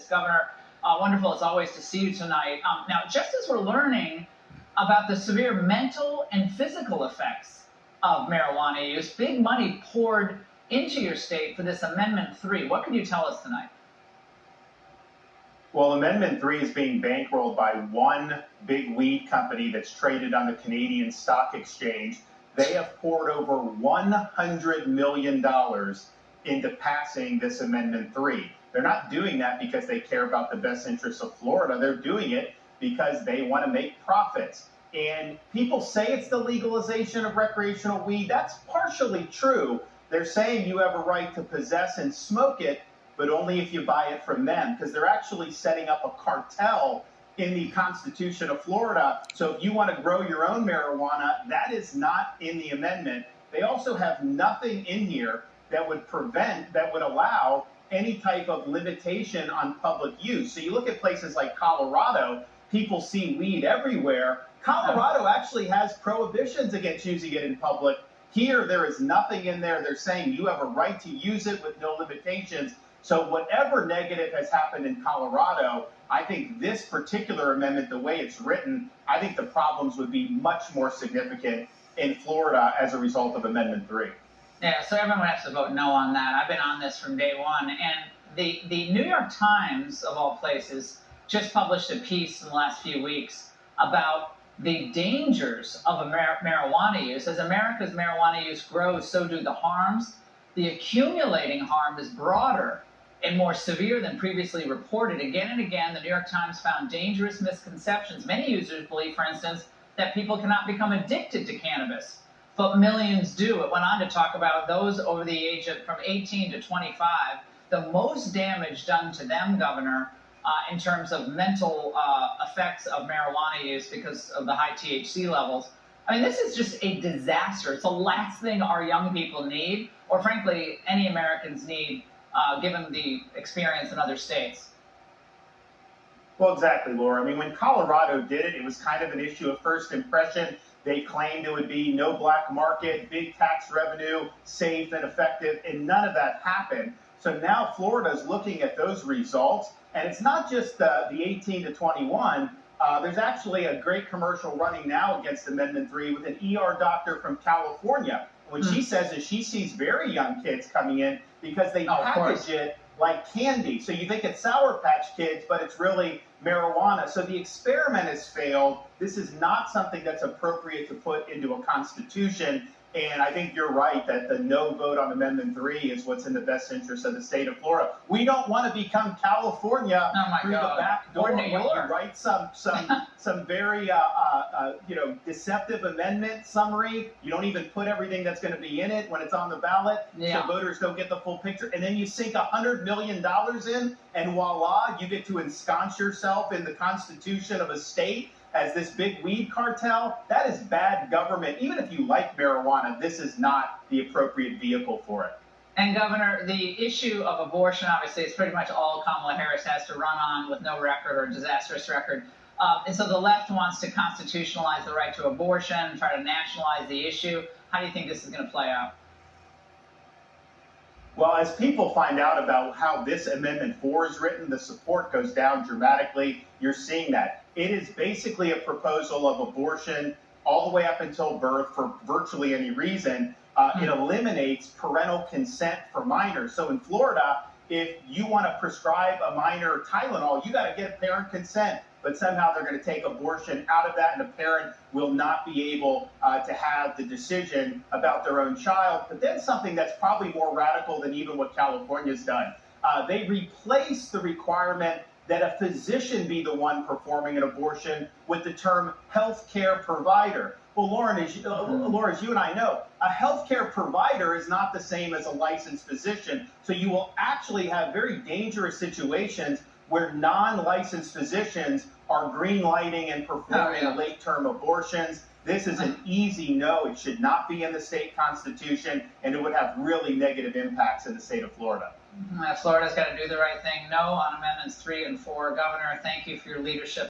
Governor, wonderful as always to see you tonight. Now, just as we're learning about the severe mental and physical effects of marijuana use, big money poured into your state for this Amendment 3. What can you tell us tonight? Well, Amendment 3 is being bankrolled by one big weed company that's traded on the Canadian Stock Exchange. They have poured over $100 million into passing this Amendment 3. They're not doing that because they care about the best interests of Florida. They're doing it because they want to make profits. And people say it's the legalization of recreational weed. That's partially true. They're saying you have a right to possess and smoke it, but only if you buy it from them, because they're actually setting up a cartel in the Constitution of Florida. So if you want to grow your own marijuana, that is not in the amendment. They also have nothing in here that would allow any type of limitation on public use. So you look at places like Colorado, people see weed everywhere. Colorado actually has prohibitions against using it in public. Here, there is nothing in there. They're saying you have a right to use it with no limitations. So whatever negative has happened in Colorado, I think this particular amendment, the way it's written, I think the problems would be much more significant in Florida as a result of Amendment 3. Yeah, so everyone has to vote no on that. I've been on this from day one. And the New York Times, of all places, just published a piece in the last few weeks about the dangers of marijuana use. As America's marijuana use grows, so do the harms. The accumulating harm is broader and more severe than previously reported. Again and again, the New York Times found dangerous misconceptions. Many users believe, for instance, that people cannot become addicted to cannabis, but millions do. It went on to talk about those over the age of from 18 to 25, the most damage done to them, Governor, in terms of mental effects of marijuana use because of the high THC levels. I mean, this is just a disaster. It's the last thing our young people need, or frankly, any Americans need, given the experience in other states. Well, exactly, Laura. I mean, when Colorado did it, it was kind of an issue of first impression. They claimed it would be no black market, big tax revenue, safe and effective, and none of that happened. So now Florida is looking at those results, and it's not just the 18 to 21. There's actually a great commercial running now against Amendment 3 with an ER doctor from California. What she says is she sees very young kids coming in because they package it like candy. So you think it's Sour Patch Kids, but it's really marijuana. So the experiment has failed. This is not something that's appropriate to put into a constitution. And I think you're right that the no vote on Amendment 3 is what's in the best interest of the state of Florida. We don't want to become California through the back door. You write some very deceptive amendment summary. You don't even put everything that's going to be in it when it's on the ballot, so voters don't get the full picture. And then you sink $100 million in, and voila, you get to ensconce yourself in the Constitution of a state as this big weed cartel. That is bad government. Even if you like marijuana, this is not the appropriate vehicle for it. And Governor, the issue of abortion, obviously, is pretty much all Kamala Harris has to run on with no record or a disastrous record. And so the left wants to constitutionalize the right to abortion, try to nationalize the issue. How do you think this is going to play out? Well, as people find out about how this Amendment 4 is written, the support goes down dramatically. You're seeing that. It is basically a proposal of abortion all the way up until birth for virtually any reason. It eliminates parental consent for minors. So in Florida, if you want to prescribe a minor Tylenol, you got to get parent consent. But somehow they're going to take abortion out of that, and a parent will not be able to have the decision about their own child. But then something that's probably more radical than even what California's done. They replace the requirement that a physician be the one performing an abortion with the term healthcare provider. Well, Laura, as you and I know, a healthcare provider is not the same as a licensed physician. So you will actually have very dangerous situations where non-licensed physicians are green-lighting and performing late-term abortions. This is an easy no. It should not be in the state constitution, and it would have really negative impacts in the state of Florida. Florida's got to do the right thing. No on Amendments 3 and 4. Governor, thank you for your leadership.